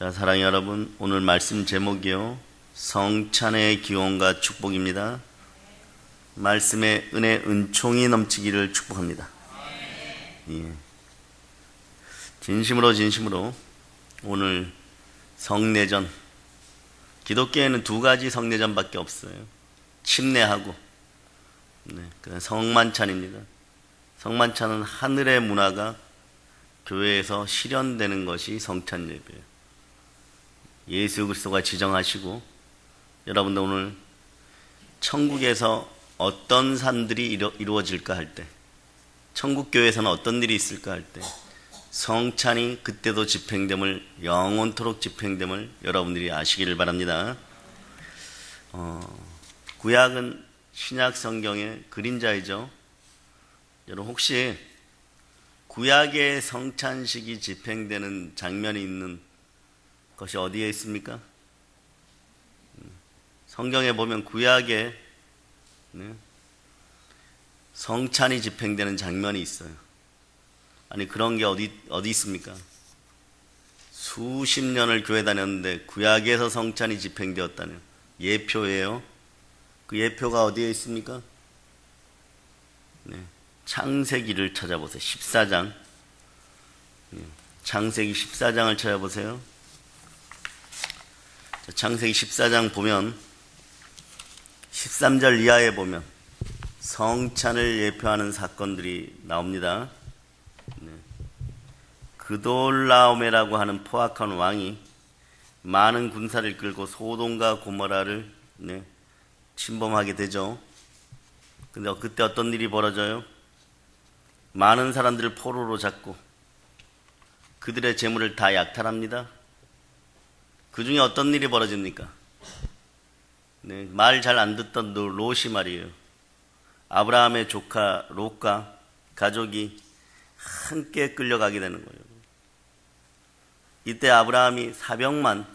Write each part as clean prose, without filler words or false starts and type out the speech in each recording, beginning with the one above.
자, 사랑의 여러분, 오늘 말씀 제목이요, 성찬의 기원과 축복입니다. 말씀의 은혜, 은총이 넘치기를 축복합니다. 예. 진심으로 오늘 성례전, 기독교에는 두 가지 성례전밖에 없어요. 침례하고 성만찬입니다. 성만찬은 하늘의 문화가 교회에서 실현되는 것이 성찬 예배예요. 예수 그리스도가 지정하시고, 여러분들 오늘 천국에서 어떤 삶들이 이루어질까 할 때, 천국 교회에서는 어떤 일이 있을까 할 때, 성찬이 그때도 집행됨을, 영원토록 집행됨을 여러분들이 아시기를 바랍니다. 구약은 신약 성경의 그림자이죠. 여러분 혹시 구약의 성찬식이 집행되는 장면이 있는 것이 어디에 있습니까? 성경에 보면 구약에 성찬이 집행되는 장면이 있어요. 아니, 그런 게 어디 있습니까? 수십 년을 교회 다녔는데 구약에서 성찬이 집행되었다는 예표예요. 그 예표가 어디에 있습니까? 창세기를 찾아보세요. 14장. 창세기 14장을 찾아보세요. 창세기 14장 보면 13절 이하에 보면 성찬을 예표하는 사건들이 나옵니다. 그돌라오메라고 하는 포악한 왕이 많은 군사를 끌고 소돔과 고모라를 침범하게 되죠. 근데 그때 어떤 일이 벌어져요? 많은 사람들을 포로로 잡고 그들의 재물을 다 약탈합니다. 그 중에 어떤 일이 벌어집니까? 말 잘 안 듣던 롯이 말이에요. 아브라함의 조카 롯과 가족이 함께 끌려가게 되는 거예요. 이때 아브라함이 사병만,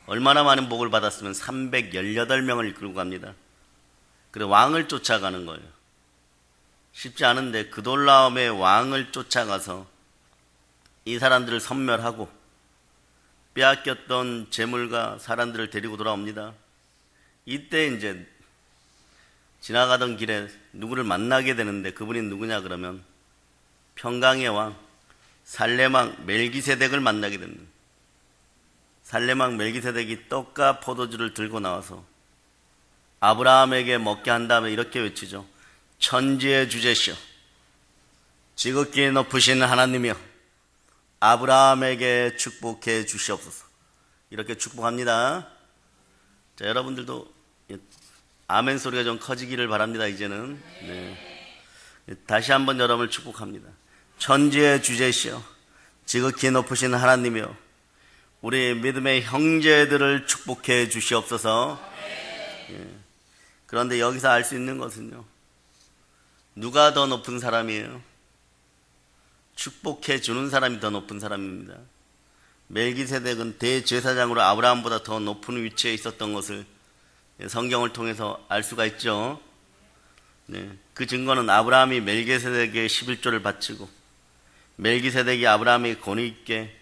얼마나 많은 복을 받았으면 318명을 이끌고 갑니다. 그래서 왕을 쫓아가는 거예요. 쉽지 않은데 그돌라움의 왕을 쫓아가서 이 사람들을 섬멸하고 빼앗겼던 재물과 사람들을 데리고 돌아옵니다. 이때 이제 지나가던 길에 누구를 만나게 되는데, 그분이 누구냐 그러면 평강의 왕 살렘 왕 멜기세덱을 만나게 됩니다. 살렘 왕 멜기세덱이 떡과 포도주를 들고 나와서 아브라함에게 먹게 한 다음에 이렇게 외치죠. 천지의 주제시여, 지극히 높으신 하나님이여, 아브라함에게 축복해 주시옵소서. 이렇게 축복합니다. 자, 여러분들도 아멘 소리가 좀 커지기를 바랍니다. 이제는 다시 한번 여러분을 축복합니다. 천지의 주제시여, 지극히 높으신 하나님이여, 우리 믿음의 형제들을 축복해 주시옵소서. 그런데 여기서 알 수 있는 것은요, 누가 더 높은 사람이에요? 축복해 주는 사람이 더 높은 사람입니다. 멜기세덱은 대제사장으로 아브라함보다 더 높은 위치에 있었던 것을 성경을 통해서 알 수가 있죠. 그 증거는 아브라함이 멜기세덱에게 11조를 바치고 멜기세덱이 아브라함에게 권위 있게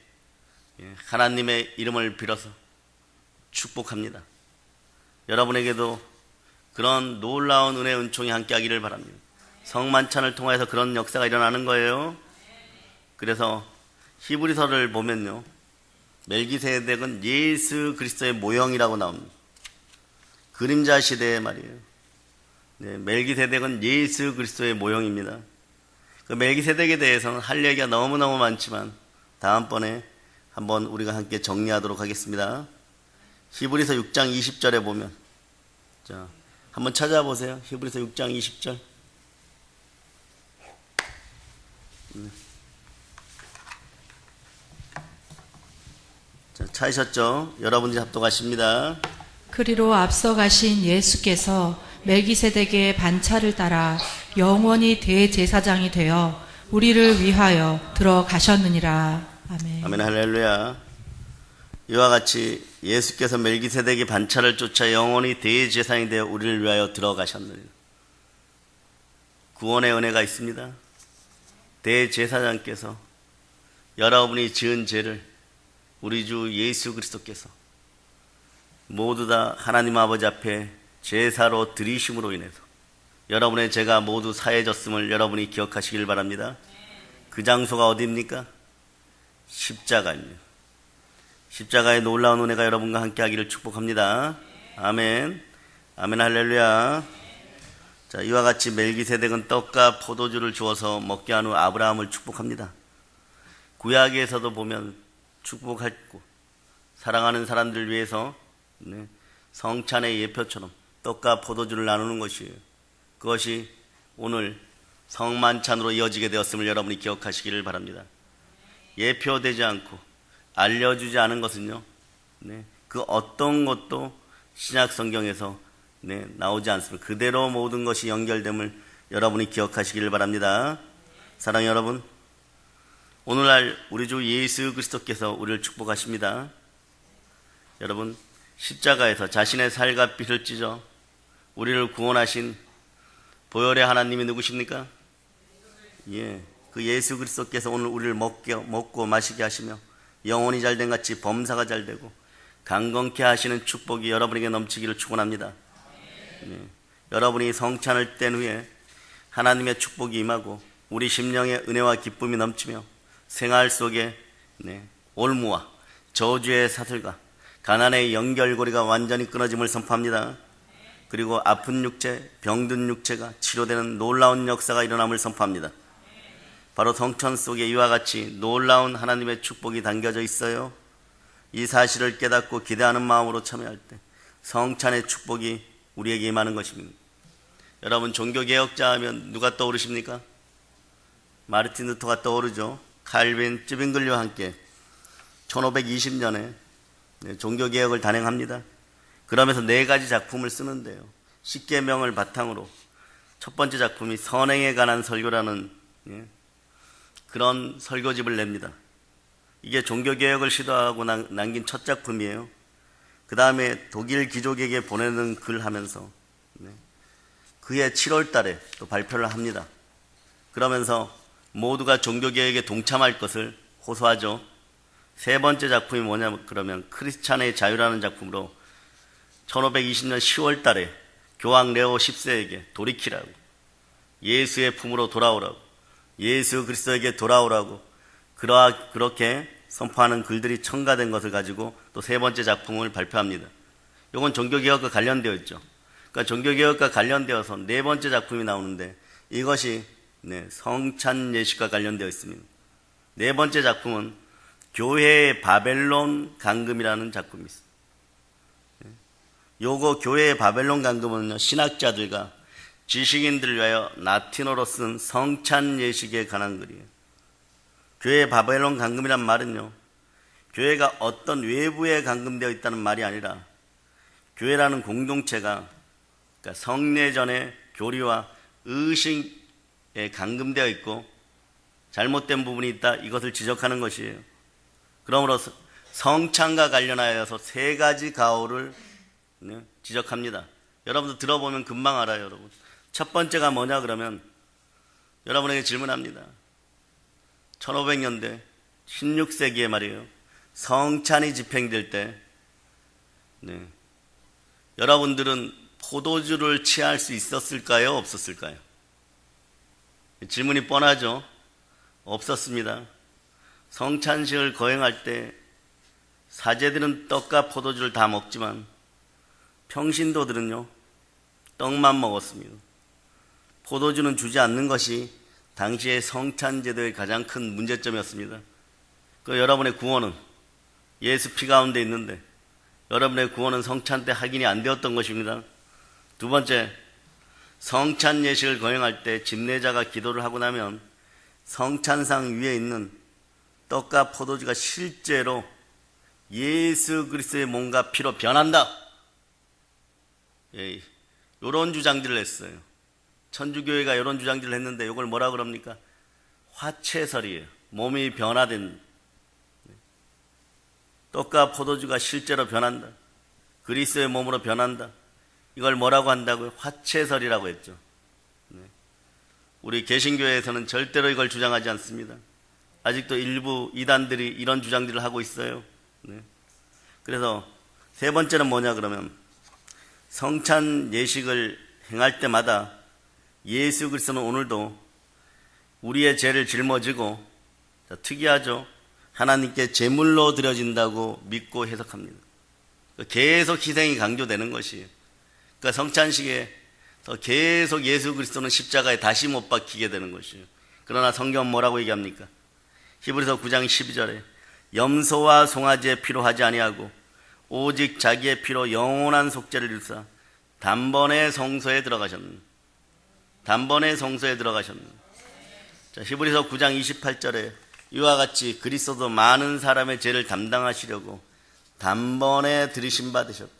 하나님의 이름을 빌어서 축복합니다. 여러분에게도 그런 놀라운 은혜, 은총이 함께하기를 바랍니다. 성만찬을 통해서 그런 역사가 일어나는 거예요. 그래서 히브리서를 보면요, 멜기세덱은 예수 그리스도의 모형이라고 나옵니다. 그림자 시대의 말이에요. 멜기세덱은 예수 그리스도의 모형입니다. 그 멜기세덱에 대해서는 할 얘기가 너무너무 많지만 다음번에 한번 우리가 함께 정리하도록 하겠습니다. 히브리서 6장 20절에 보면, 자, 한번 찾아보세요. 히브리서 6장 20절. 자, 찾으셨죠? 여러분이 합독하십니다. 그리로 앞서 가신 예수께서 멜기세덱의 반차를 따라 영원히 대제사장이 되어 우리를 위하여 들어가셨느니라. 아멘. 아멘. 할렐루야. 이와 같이 예수께서 멜기세덱의 반차를 쫓아 영원히 대제사장이 되어 우리를 위하여 들어가셨느니라. 구원의 은혜가 있습니다. 대제사장께서 여러분이 지은 죄를 우리 주 예수 그리스도께서 모두 다 하나님 아버지 앞에 제사로 드리심으로 인해서 여러분의 죄가 모두 사해졌음을 여러분이 기억하시길 바랍니다. 그 장소가 어디입니까? 십자가입니다. 십자가의 놀라운 은혜가 여러분과 함께 하기를 축복합니다. 아멘. 아멘 할렐루야. 자, 이와 같이 멜기세덱은 떡과 포도주를 주어서 먹게 한 후 아브라함을 축복합니다. 구약에서도 보면 축복하고 사랑하는 사람들을 위해서 성찬의 예표처럼 떡과 포도주를 나누는 것이에요. 그것이 오늘 성만찬으로 이어지게 되었음을 여러분이 기억하시기를 바랍니다. 예표되지 않고 알려주지 않은 것은요, 그 어떤 것도 신약 성경에서 나오지 않습니다. 그대로 모든 것이 연결됨을 여러분이 기억하시기를 바랍니다. 사랑하는 여러분, 오늘날 우리 주 예수 그리스도께서 우리를 축복하십니다. 여러분, 십자가에서 자신의 살과 핏을 찢어 우리를 구원하신 보혈의 하나님이 누구십니까? 예, 그 예수 그리스도께서 오늘 우리를 먹고 마시게 하시며 영혼이 잘된 같이 범사가 잘되고 강건케 하시는 축복이 여러분에게 넘치기를 축원합니다. 여러분이 성찬을 뗀 후에 하나님의 축복이 임하고 우리 심령의 은혜와 기쁨이 넘치며 생활 속에 올무와 저주의 사슬과 가난의 연결고리가 완전히 끊어짐을 선포합니다. 그리고 아픈 육체, 병든 육체가 치료되는 놀라운 역사가 일어남을 선포합니다. 바로 성찬 속에 이와 같이 놀라운 하나님의 축복이 담겨져 있어요. 이 사실을 깨닫고 기대하는 마음으로 참여할 때 성찬의 축복이 우리에게 임하는 것입니다. 여러분, 종교개혁자 하면 누가 떠오르십니까? 마르틴 루터가 떠오르죠. 칼빈, 쯔빙글리와 함께 1520년에 종교개혁을 단행합니다. 그러면서 4가지 작품을 쓰는데요. 십계명을 바탕으로 첫 번째 작품이 선행에 관한 설교라는 그런 설교집을 냅니다. 이게 종교개혁을 시도하고 남긴 첫 작품이에요. 그 다음에 독일 귀족에게 보내는 글 하면서 그해 7월 달에 또 발표를 합니다. 그러면서 모두가 종교개혁에 동참할 것을 호소하죠. 3번째 작품이 뭐냐면 그러면 크리스찬의 자유라는 작품으로 1520년 10월 달에 교황 레오 10세에게 돌이키라고, 예수의 품으로 돌아오라고, 예수 그리스도에게 돌아오라고 그렇게 선포하는 글들이 첨가된 것을 가지고 또 3번째 작품을 발표합니다. 이건 종교개혁과 관련되어 있죠. 그러니까 종교개혁과 관련되어서 4번째 작품이 나오는데 이것이 성찬 예식과 관련되어 있습니다. 4번째 작품은 교회의 바벨론 강금이라는 작품이 있습니다. 요거 교회의 바벨론 강금은요, 신학자들과 지식인들을 위하여 라틴어로 쓴 성찬 예식에 관한 글이에요. 교회의 바벨론 강금이란 말은요, 교회가 어떤 외부에 강금되어 있다는 말이 아니라 교회라는 공동체가 그러니까 성례전의 교리와 의식에 강금되어 있고 잘못된 부분이 있다, 이것을 지적하는 것이에요. 그러므로 성찬과 관련하여서 3가지 가오를 지적합니다. 여러분들 들어보면 금방 알아요. 여러분, 첫 번째가 뭐냐 그러면 여러분에게 질문합니다. 1500년대 16세기에 말이에요, 성찬이 집행될 때 여러분들은 포도주를 취할 수 있었을까요? 없었을까요? 질문이 뻔하죠. 없었습니다. 성찬식을 거행할 때 사제들은 떡과 포도주를 다 먹지만 평신도들은요, 떡만 먹었습니다. 포도주는 주지 않는 것이 당시의 성찬제도의 가장 큰 문제점이었습니다. 그 여러분의 구원은 예수 피 가운데 있는데 여러분의 구원은 성찬 때 확인이 안 되었던 것입니다. 2번째, 성찬 예식을 거행할 때 집례자가 기도를 하고 나면 성찬상 위에 있는 떡과 포도주가 실제로 예수 그리스도의 몸과 피로 변한다. 이런 주장들을 했어요. 천주교회가 이런 주장들을 했는데 이걸 뭐라 그럽니까? 화채설이에요. 몸이 변화된, 떡과 포도주가 실제로 변한다, 그리스도의 몸으로 변한다, 이걸 뭐라고 한다고요? 화채설이라고 했죠. 우리 개신교회에서는 절대로 이걸 주장하지 않습니다. 아직도 일부 이단들이 이런 주장들을 하고 있어요. 네. 그래서 세 번째는 뭐냐 그러면 성찬 예식을 행할 때마다 예수 그리스도는 오늘도 우리의 죄를 짊어지고, 특이하죠. 하나님께 제물로 드려진다고 믿고 해석합니다. 계속 희생이 강조되는 것이에요. 그러니까 성찬식에서 계속 예수 그리스도는 십자가에 다시 못 박히게 되는 것이에요. 그러나 성경은 뭐라고 얘기합니까? 히브리서 9장 12절에 염소와 송아지의 피로 하지 아니하고 오직 자기의 피로 영원한 속죄를 이루사 단번에 성소에 들어가셨는. 단번에 성소에 들어가셨는. 자, 히브리서 9장 28절에 이와 같이 그리스도도 많은 사람의 죄를 담당하시려고 단번에 들이심 받으셨고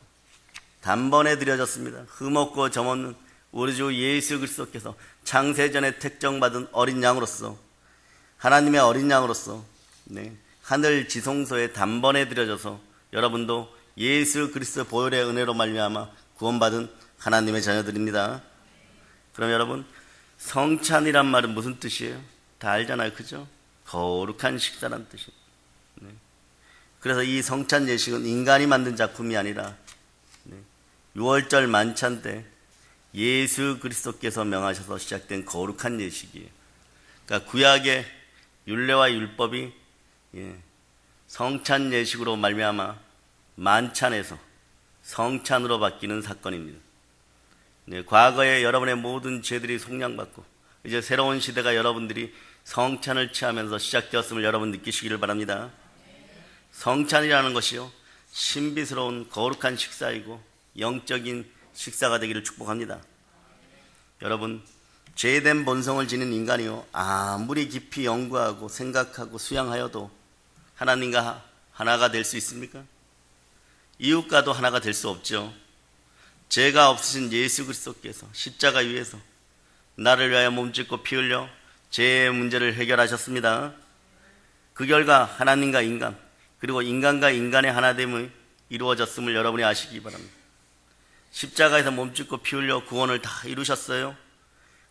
단번에 드려졌습니다. 흠없고 점없는 우리 주 예수 그리스도께서 창세전에 택정받은 어린 양으로서, 하나님의 어린 양으로서 하늘 지성소에 단번에 드려져서 여러분도 예수 그리스도 보혈의 은혜로 말미암아 구원받은 하나님의 자녀들입니다. 그럼 여러분, 성찬이란 말은 무슨 뜻이에요? 다 알잖아요, 그죠? 거룩한 식사란 뜻이에요. 그래서 이 성찬 예식은 인간이 만든 작품이 아니라 6월절 만찬 때 예수 그리스도께서 명하셔서 시작된 거룩한 예식이에요. 그러니까 구약의 율례와 율법이 성찬 예식으로 말미암아 만찬에서 성찬으로 바뀌는 사건입니다. 과거에 여러분의 모든 죄들이 속량받고 이제 새로운 시대가 여러분들이 성찬을 취하면서 시작되었음을 여러분 느끼시기를 바랍니다. 성찬이라는 것이요, 신비스러운 거룩한 식사이고 영적인 식사가 되기를 축복합니다. 여러분, 죄된 본성을 지닌 인간이요, 아무리 깊이 연구하고 생각하고 수양하여도 하나님과 하나가 될 수 있습니까? 이웃과도 하나가 될 수 없죠. 죄가 없으신 예수 그리스도께서 십자가 위에서 나를 위하여 몸짓고 피 흘려 죄의 문제를 해결하셨습니다. 그 결과 하나님과 인간, 그리고 인간과 인간의 하나됨이 이루어졌음을 여러분이 아시기 바랍니다. 십자가에서 몸짓고 피 흘려 구원을 다 이루셨어요.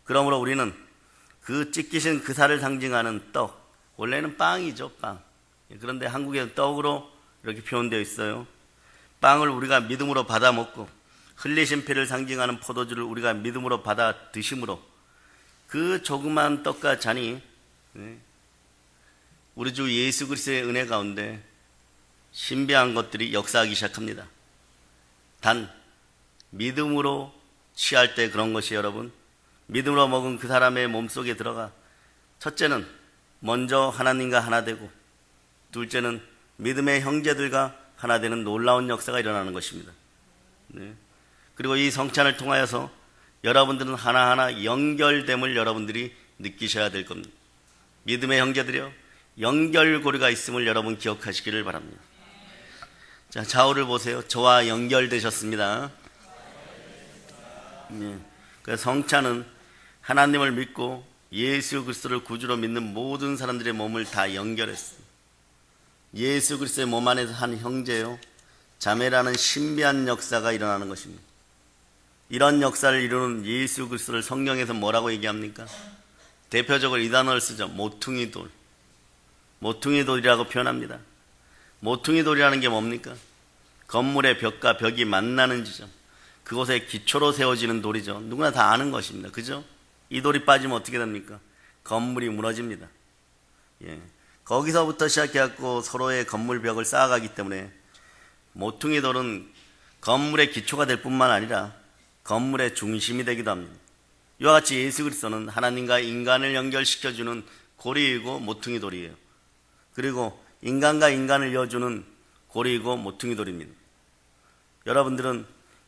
그러므로 우리는 그 찢기신 그 살을 상징하는 떡, 원래는 빵이죠, 빵. 그런데 한국에는 떡으로 이렇게 표현되어 있어요. 빵을 우리가 믿음으로 받아 먹고 흘리신 피를 상징하는 포도주를 우리가 믿음으로 받아 드심으로 그 조그만 떡과 잔이 우리 주 예수 그리스도의 은혜 가운데 신비한 것들이 역사하기 시작합니다. 단 믿음으로 취할 때 그런 것이 여러분, 믿음으로 먹은 그 사람의 몸속에 들어가 첫째는 먼저 하나님과 하나 되고 둘째는 믿음의 형제들과 하나 되는 놀라운 역사가 일어나는 것입니다. 그리고 이 성찬을 통하여서 여러분들은 하나하나 연결됨을 여러분들이 느끼셔야 될 겁니다. 믿음의 형제들이요, 연결고리가 있음을 여러분 기억하시기를 바랍니다. 자, 좌우를 보세요. 저와 연결되셨습니다. 그래서 성찬은 하나님을 믿고 예수 그리스도를 구주로 믿는 모든 사람들의 몸을 다 연결했습니다. 예수 그리스도의 몸 안에서 한 형제요, 자매라는 신비한 역사가 일어나는 것입니다. 이런 역사를 이루는 예수 그리스도를 성경에서 뭐라고 얘기합니까? 대표적으로 이 단어를 쓰죠. 모퉁이 돌. 모퉁이 돌이라고 표현합니다. 모퉁이 돌이라는 게 뭡니까? 건물의 벽과 벽이 만나는 지점, 그곳에 기초로 세워지는 돌이죠. 누구나 다 아는 것입니다. 그죠? 이 돌이 빠지면 어떻게 됩니까? 건물이 무너집니다. 거기서부터 시작해갖고 서로의 건물 벽을 쌓아가기 때문에 모퉁이 돌은 건물의 기초가 될 뿐만 아니라 건물의 중심이 되기도 합니다. 이와 같이 예수 그리스도는 하나님과 인간을 연결시켜주는 고리이고 모퉁이 돌이에요. 그리고 인간과 인간을 이어주는 고리이고 모퉁이 돌입니다. 여러분들은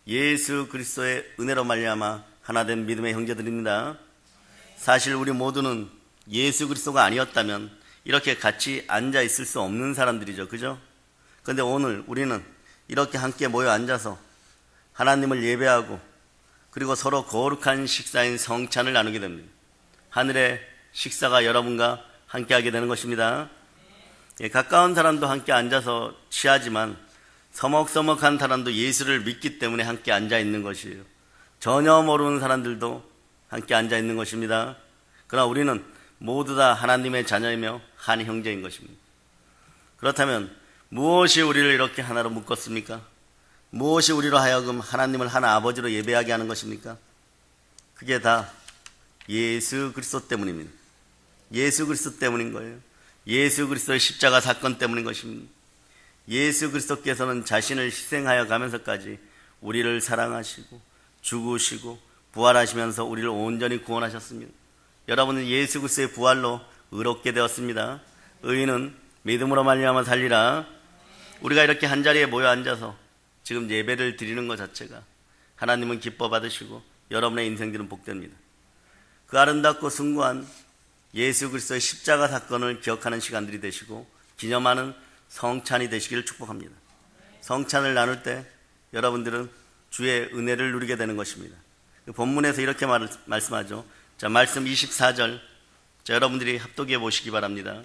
예수 그리스도의 은혜로 말미암아 하나된 믿음의 형제들입니다. 사실 우리 모두는 예수 그리스도가 아니었다면 이렇게 같이 앉아 있을 수 없는 사람들이죠. 그죠? 그런데 오늘 우리는 이렇게 함께 모여 앉아서 하나님을 예배하고 그리고 서로 거룩한 식사인 성찬을 나누게 됩니다. 하늘의 식사가 여러분과 함께하게 되는 것입니다. 가까운 사람도 함께 앉아서 취하지만 서먹서먹한 사람도 예수를 믿기 때문에 함께 앉아 있는 것이에요. 전혀 모르는 사람들도 함께 앉아 있는 것입니다. 그러나 우리는 모두 다 하나님의 자녀이며 한 형제인 것입니다. 그렇다면 무엇이 우리를 이렇게 하나로 묶었습니까? 무엇이 우리로 하여금 하나님을 하나 아버지로 예배하게 하는 것입니까? 그게 다 예수 그리스도 때문입니다. 예수 그리스도 때문인 거예요. 예수 그리스도의 십자가 사건 때문인 것입니다. 예수 그리스도께서는 자신을 희생하여 가면서까지 우리를 사랑하시고 죽으시고 부활하시면서 우리를 온전히 구원하셨습니다. 여러분은 예수 그리스도의 부활로 의롭게 되었습니다. 의인은 믿음으로 말미암아 살리라. 우리가 이렇게 한자리에 모여 앉아서 지금 예배를 드리는 것 자체가 하나님은 기뻐 받으시고 여러분의 인생들은 복됩니다. 그 아름답고 숭고한 예수 그리스도의 십자가 사건을 기억하는 시간들이 되시고 기념하는 성찬이 되시기를 축복합니다. 성찬을 나눌 때 여러분들은 주의 은혜를 누리게 되는 것입니다. 본문에서 이렇게 말씀하죠. 자, 말씀 24절. 자, 여러분들이 합독해 보시기 바랍니다.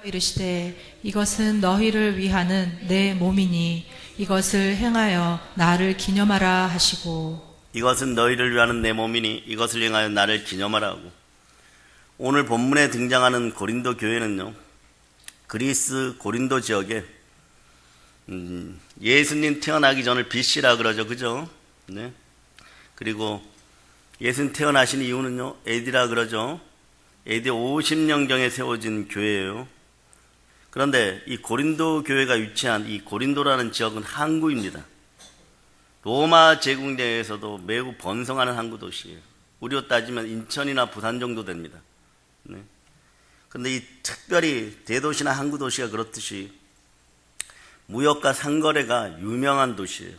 이르시되 이것은 너희를 위하는 내 몸이니 이것을 행하여 나를 기념하라 하시고. 이것은 너희를 위하는 내 몸이니 이것을 행하여 나를 기념하라 하고. 오늘 본문에 등장하는 고린도 교회는요, 그리스 고린도 지역에 예수님 태어나기 전을 BC라 그러죠. 그죠? 네. 그리고 예수님 태어나신 이유는요, AD라 그러죠. AD 50년경에 세워진 교회예요. 그런데 이 고린도 교회가 위치한 이 고린도라는 지역은 항구입니다. 로마 제국 내에서도 매우 번성하는 항구 도시예요. 우리로 따지면 인천이나 부산 정도 됩니다. 네. 그런데 이 특별히 대도시나 항구 도시가 그렇듯이 무역과 상거래가 유명한 도시예요.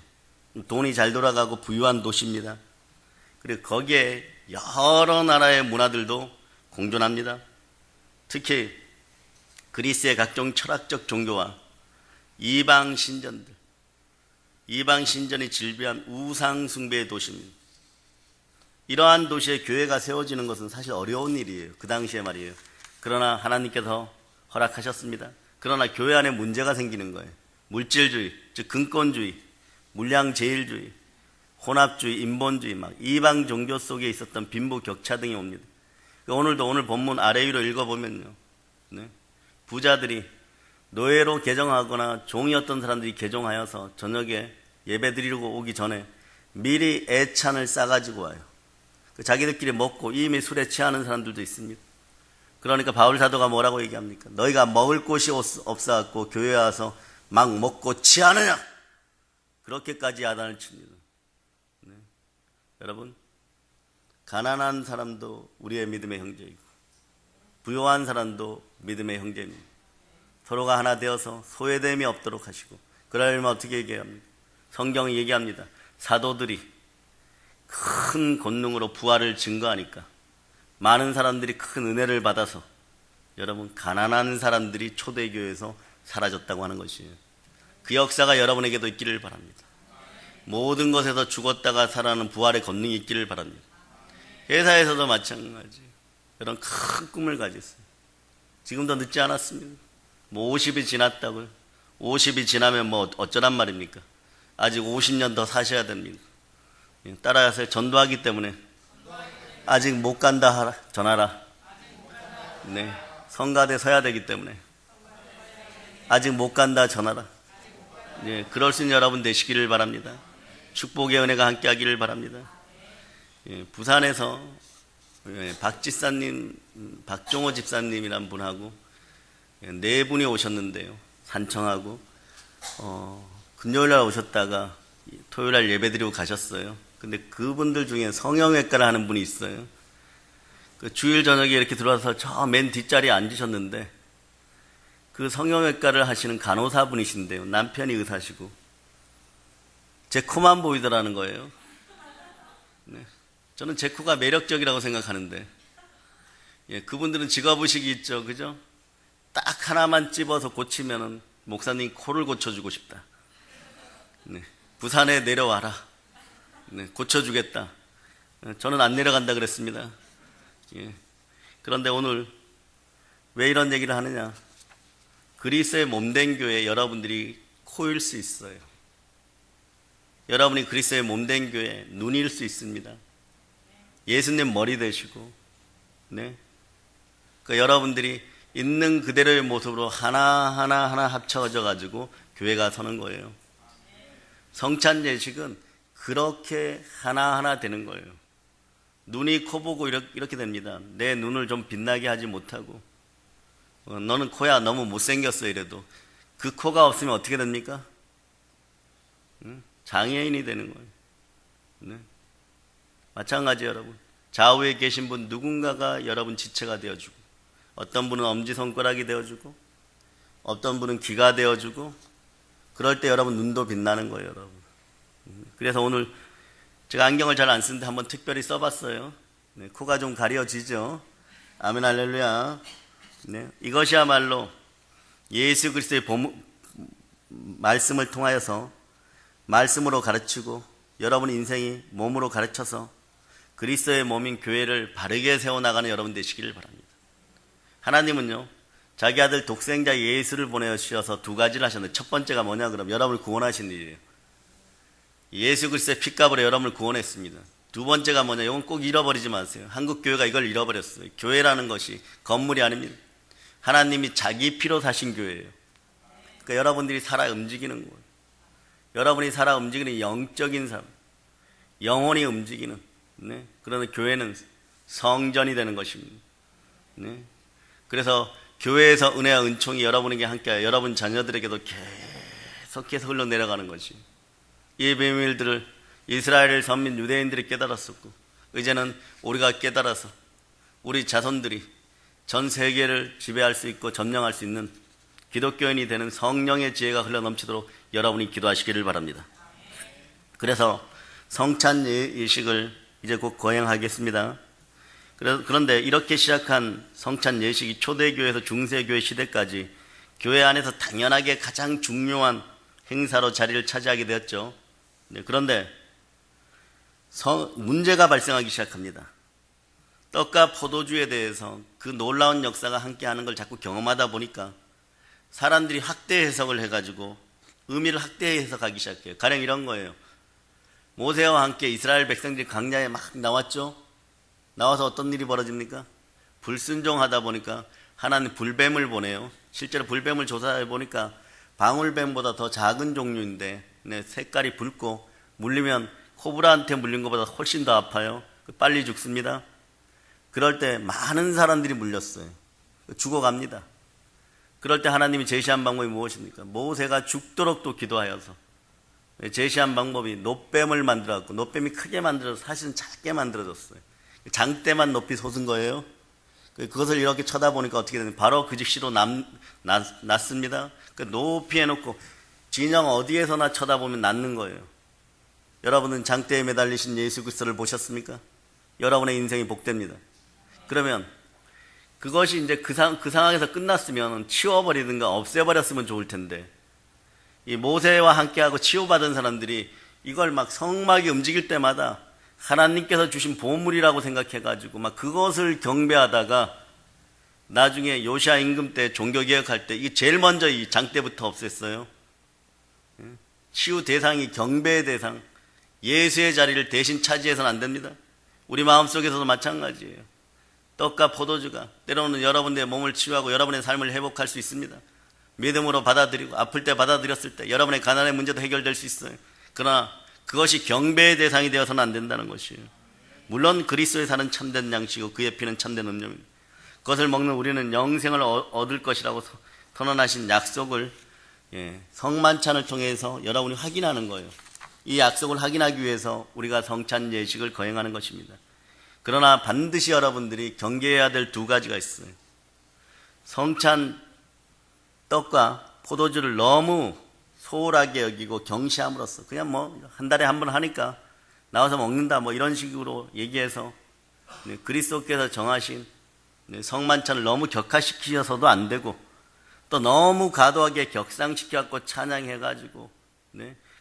돈이 잘 돌아가고 부유한 도시입니다. 그리고 거기에 여러 나라의 문화들도 공존합니다. 특히 그리스의 각종 철학적 종교와 이방 신전이 질비한 우상 숭배의 도시입니다. 이러한 도시에 교회가 세워지는 것은 사실 어려운 일이에요. 그 당시에 말이에요. 그러나 하나님께서 허락하셨습니다. 그러나 교회 안에 문제가 생기는 거예요. 물질주의, 즉 근권주의, 물량제일주의, 혼합주의, 인본주의, 막 이방 종교 속에 있었던 빈부격차 등이 옵니다. 오늘 본문 아래 위로 읽어보면요, 네. 부자들이 노예로 개종하거나 종이었던 사람들이 개종하여서 저녁에 예배 드리려고 오기 전에 미리 애찬을 싸가지고 와요. 자기들끼리 먹고 이미 술에 취하는 사람들도 있습니다. 그러니까 바울 사도가 뭐라고 얘기합니까? 너희가 먹을 곳이 없어갖고 교회에 와서 막 먹고 취하느냐? 그렇게까지 야단을 칩니다. 네. 여러분, 가난한 사람도 우리의 믿음의 형제이고 부유한 사람도 믿음의 형제입니다. 서로가 하나 되어서 소외됨이 없도록 하시고, 그러려면 어떻게 얘기합니까? 성경이 얘기합니다. 사도들이 큰 권능으로 부활을 증거하니까 많은 사람들이 큰 은혜를 받아서 여러분, 가난한 사람들이 초대교회에서 사라졌다고 하는 것이에요. 그 역사가 여러분에게도 있기를 바랍니다. 모든 것에서 죽었다가 살아나는 부활의 권능이 있기를 바랍니다. 회사에서도 마찬가지. 이런 큰 꿈을 가졌어요. 지금도 늦지 않았습니다. 50이 지났다고요. 50이 지나면 어쩌란 말입니까? 아직 50년 더 사셔야 됩니다. 따라하세요. 전도하기 때문에 아직 못 간다 전하라. 네, 성가대 서야 되기 때문에 아직 못 간다 전하라. 네, 그럴 수 있는 여러분 되시기를 바랍니다. 축복의 은혜가 함께하기를 바랍니다. 부산에서 박종호 집사님이란 분하고 네 분이 오셨는데요. 산청하고 금요일날 오셨다가 토요일날 예배드리고 가셨어요. 근데 그분들 중에 성형외과를 하는 분이 있어요. 그 주일 저녁에 이렇게 들어와서 저 맨 뒷자리에 앉으셨는데 그 성형외과를 하시는 간호사분이신데요. 남편이 의사시고 제 코만 보이더라는 거예요. 네. 저는 제 코가 매력적이라고 생각하는데, 그분들은 직업의식이 있죠. 그죠? 딱 하나만 찝어서 고치면은 목사님 코를 고쳐주고 싶다. 네. 부산에 내려와라. 네. 고쳐주겠다. 저는 안 내려간다 그랬습니다. 그런데 오늘 왜 이런 얘기를 하느냐? 그리스의 몸된 교회 여러분들이 코일 수 있어요. 여러분이 그리스의 몸된 교회 눈일 수 있습니다. 예수님 머리 되시고, 네. 그러니까 여러분들이 있는 그대로의 모습으로 하나 합쳐져 가지고 교회가 서는 거예요. 성찬 예식은 그렇게 하나하나 되는 거예요. 눈이 코 보고 이렇게 됩니다. 내 눈을 좀 빛나게 하지 못하고 너는 코야 너무 못생겼어 이래도 그 코가 없으면 어떻게 됩니까? 장애인이 되는 거예요. 네. 마찬가지 여러분. 좌우에 계신 분 누군가가 여러분 지체가 되어주고 어떤 분은 엄지손가락이 되어주고 어떤 분은 귀가 되어주고 그럴 때 여러분 눈도 빛나는 거예요 여러분. 그래서 오늘 제가 안경을 잘 안 쓰는데 한번 특별히 써봤어요. 네, 코가 좀 가려지죠. 아멘 할렐루야. 네, 이것이야말로 예수 그리스도의 말씀을 통하여서 말씀으로 가르치고 여러분 인생이 몸으로 가르쳐서 그리스도의 몸인 교회를 바르게 세워나가는 여러분 되시기를 바랍니다. 하나님은요 자기 아들 독생자 예수를 보내주셔서 두 가지를 하셨는데 첫 번째가 뭐냐 그럼 여러분을 구원하신 일이에요. 예수 그리스도의 피값으로 여러분을 구원했습니다. 두 번째가 뭐냐 이건 꼭 잃어버리지 마세요. 한국 교회가 이걸 잃어버렸어요. 교회라는 것이 건물이 아닙니다. 하나님이 자기 피로 사신 교회예요. 그러니까 여러분들이 살아 움직이는 거예요. 여러분이 살아 움직이는 영적인 삶, 영혼이 움직이는 네? 그러나 교회는 성전이 되는 것입니다. 네? 그래서 교회에서 은혜와 은총이 여러분에게 함께하여 여러분 자녀들에게도 계속해서 흘러내려가는 것이 이 비밀들을 이스라엘 선민 유대인들이 깨달았었고 이제는 우리가 깨달아서 우리 자손들이 전 세계를 지배할 수 있고 점령할 수 있는 기독교인이 되는 성령의 지혜가 흘러넘치도록 여러분이 기도하시기를 바랍니다. 그래서 성찬 예식을 이제 곧 거행하겠습니다. 그런데 이렇게 시작한 성찬 예식이 초대교회에서 중세교회 시대까지 교회 안에서 당연하게 가장 중요한 행사로 자리를 차지하게 되었죠. 그런데 문제가 발생하기 시작합니다. 떡과 포도주에 대해서 그 놀라운 역사가 함께하는 걸 자꾸 경험하다 보니까 사람들이 확대 해석을 해가지고 의미를 확대 해석하기 시작해요. 가령 이런 거예요. 모세와 함께 이스라엘 백성들이 광야에 막 나왔죠. 나와서 어떤 일이 벌어집니까? 불순종하다 보니까 하나님 불뱀을 보내요. 실제로 불뱀을 조사해 보니까 방울뱀보다 더 작은 종류인데 색깔이 붉고 물리면 코브라한테 물린 것보다 훨씬 더 아파요. 빨리 죽습니다. 그럴 때 많은 사람들이 물렸어요. 죽어갑니다. 그럴 때 하나님이 제시한 방법이 무엇입니까? 모세가 죽도록 또 기도하여서 제시한 방법이 노뱀을 만들어갖고 노뱀이 크게 만들어서 사실은 작게 만들어졌어요. 장대만 높이 솟은 거예요. 그것을 이렇게 쳐다보니까 어떻게 되는 바로 그 즉시로 났습니다. 높이 해놓고 진영 어디에서나 쳐다보면 낫는 거예요. 여러분은 장대에 매달리신 예수 그리스도를 보셨습니까? 여러분의 인생이 복됩니다. 그러면 그것이 이제 그 상황에서 끝났으면 치워버리든가 없애버렸으면 좋을 텐데 이 모세와 함께하고 치유받은 사람들이 이걸 막 성막이 움직일 때마다 하나님께서 주신 보물이라고 생각해가지고 막 그것을 경배하다가 나중에 요시아 임금 때 종교개혁할 때 이게 제일 먼저 이 장대부터 없앴어요. 치유 대상이 경배의 대상, 예수의 자리를 대신 차지해서는 안 됩니다. 우리 마음속에서도 마찬가지예요. 떡과 포도주가 때로는 여러분의 몸을 치유하고 여러분의 삶을 회복할 수 있습니다. 믿음으로 받아들이고 아플 때 받아들였을 때 여러분의 가난의 문제도 해결될 수 있어요. 그러나 그것이 경배의 대상이 되어서는 안 된다는 것이에요. 물론 그리스도에 사는 참된 양식이고 그의 피는 참된 음료입니다. 그것을 먹는 우리는 영생을 얻을 것이라고 선언하신 약속을 성만찬을 통해서 여러분이 확인하는 거예요. 이 약속을 확인하기 위해서 우리가 성찬 예식을 거행하는 것입니다. 그러나 반드시 여러분들이 경계해야 될 두 가지가 있어요. 성찬 떡과 포도주를 너무 소홀하게 여기고 경시함으로써 그냥 뭐 한 달에 한 번 하니까 나와서 먹는다 뭐 이런 식으로 얘기해서 그리스도께서 정하신 성만찬을 너무 격화시키셔서도 안 되고 또 너무 과도하게 격상시켜갖고 찬양해가지고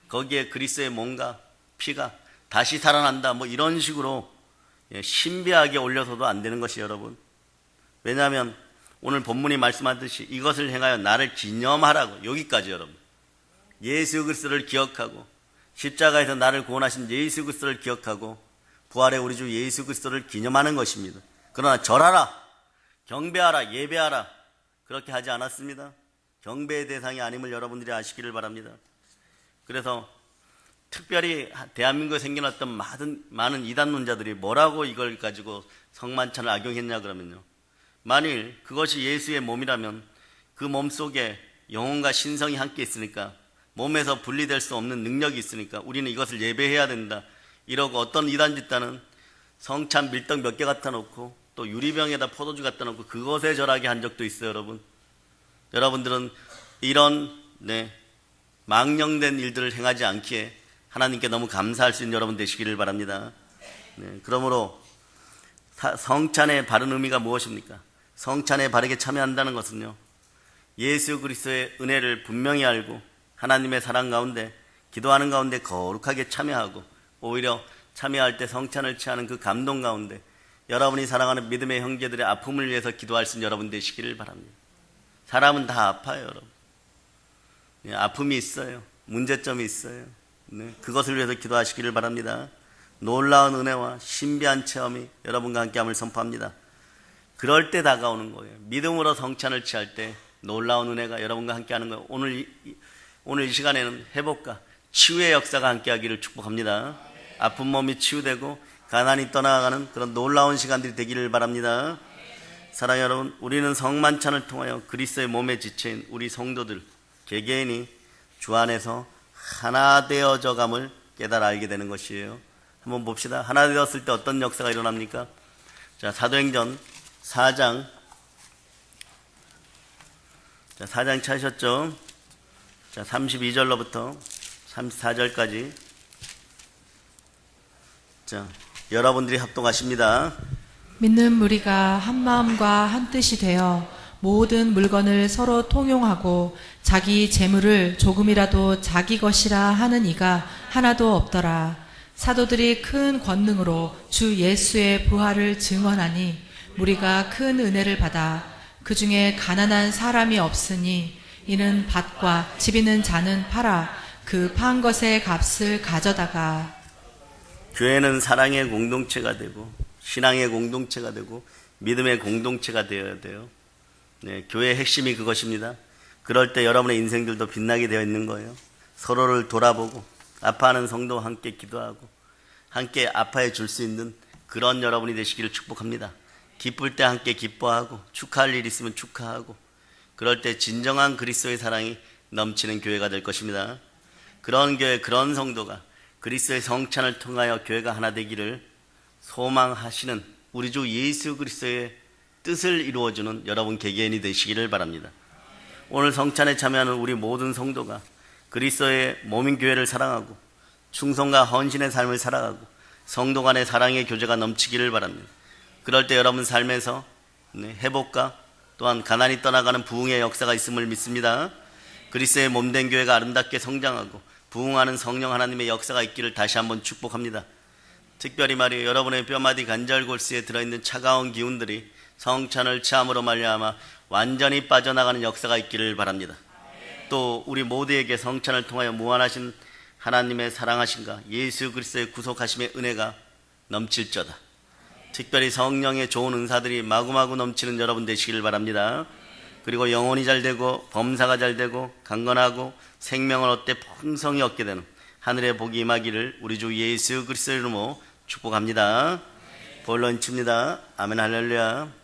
거기에 그리스도의 몸과 피가 다시 살아난다 뭐 이런 식으로 신비하게 올려서도 안 되는 것이 여러분. 왜냐하면 오늘 본문이 말씀하듯이 이것을 행하여 나를 기념하라고 여기까지 여러분. 예수 그리스도를 기억하고 십자가에서 나를 구원하신 예수 그리스도를 기억하고 부활의 우리 주 예수 그리스도를 기념하는 것입니다. 그러나 절하라, 경배하라, 예배하라 그렇게 하지 않았습니다. 경배의 대상이 아님을 여러분들이 아시기를 바랍니다. 그래서 특별히 대한민국에 생겨났던 많은 이단론자들이 뭐라고 이걸 가지고 성만찬을 악용했냐 그러면요. 만일 그것이 예수의 몸이라면 그 몸 속에 영혼과 신성이 함께 있으니까 몸에서 분리될 수 없는 능력이 있으니까 우리는 이것을 예배해야 된다. 이러고 어떤 이단 집단은 성찬 밀떡 몇 개 갖다 놓고 또 유리병에다 포도주 갖다 놓고 그것에 절하게 한 적도 있어요, 여러분. 여러분들은 이런 망령된 일들을 행하지 않기에 하나님께 너무 감사할 수 있는 여러분 되시기를 바랍니다. 그러므로 성찬의 바른 의미가 무엇입니까? 성찬에 바르게 참여한다는 것은요, 예수 그리스도의 은혜를 분명히 알고 하나님의 사랑 가운데 기도하는 가운데 거룩하게 참여하고 오히려 참여할 때 성찬을 취하는 그 감동 가운데 여러분이 사랑하는 믿음의 형제들의 아픔을 위해서 기도할 수 있는 여러분 되시기를 바랍니다. 사람은 다 아파요, 여러분. 아픔이 있어요. 문제점이 있어요. 그것을 위해서 기도하시기를 바랍니다. 놀라운 은혜와 신비한 체험이 여러분과 함께함을 선포합니다. 그럴 때 다가오는 거예요. 믿음으로 성찬을 취할 때 놀라운 은혜가 여러분과 함께하는 거예요. 오늘 이 시간에는 회복과 치유의 역사가 함께하기를 축복합니다. 아픈 몸이 치유되고 가난이 떠나가는 그런 놀라운 시간들이 되기를 바랍니다. 사랑하는 여러분, 우리는 성만찬을 통하여 그리스도의 몸의 지체인 우리 성도들 개개인이 주 안에서 하나 되어져감을 깨달아 알게 되는 것이에요. 한번 봅시다. 하나 되었을 때 어떤 역사가 일어납니까? 자, 사도행전 4장. 자, 4장 찾으셨죠? 자, 32절로부터 34절까지. 자, 여러분들이 합동하십니다. 믿는 무리가 한 마음과 한 뜻이 되어 모든 물건을 서로 통용하고 자기 재물을 조금이라도 자기 것이라 하는 이가 하나도 없더라. 사도들이 큰 권능으로 주 예수의 부활을 증언하니 무리가 큰 은혜를 받아 그 중에 가난한 사람이 없으니 이는 밭과 집 있는 자는 팔아 그 판 것의 값을 가져다가. 교회는 사랑의 공동체가 되고 신앙의 공동체가 되고 믿음의 공동체가 되어야 돼요. 교회의 핵심이 그것입니다. 그럴 때 여러분의 인생들도 빛나게 되어 있는 거예요. 서로를 돌아보고 아파하는 성도와 함께 기도하고 함께 아파해 줄 수 있는 그런 여러분이 되시기를 축복합니다. 기쁠 때 함께 기뻐하고 축하할 일 있으면 축하하고 그럴 때 진정한 그리스도의 사랑이 넘치는 교회가 될 것입니다. 그런 교회, 그런 성도가 그리스도의 성찬을 통하여 교회가 하나 되기를 소망하시는 우리 주 예수 그리스도의 뜻을 이루어주는 여러분 개개인이 되시기를 바랍니다. 오늘 성찬에 참여하는 우리 모든 성도가 그리스도의 몸인 교회를 사랑하고 충성과 헌신의 삶을 살아가고 성도 간의 사랑의 교제가 넘치기를 바랍니다. 그럴 때 여러분 삶에서 회복과 또한 가난이 떠나가는 부흥의 역사가 있음을 믿습니다. 그리스도의 몸된 교회가 아름답게 성장하고 부흥하는 성령 하나님의 역사가 있기를 다시 한번 축복합니다. 특별히 말이에요. 여러분의 뼈마디 관절골수에 들어있는 차가운 기운들이 성찬을 취함으로 말미암아 완전히 빠져나가는 역사가 있기를 바랍니다. 또 우리 모두에게 성찬을 통하여 무한하신 하나님의 사랑하심과 예수 그리스도의 구속하심의 은혜가 넘칠저다. 특별히 성령의 좋은 은사들이 마구마구 넘치는 여러분 되시기를 바랍니다. 그리고 영혼이 잘 되고 범사가 잘 되고 강건하고 생명을 얻되 풍성히 얻게 되는 하늘의 복이 임하기를 우리 주 예수 그리스도의 이름으로 축복합니다. 본론 칩니다. 아멘 할렐루야.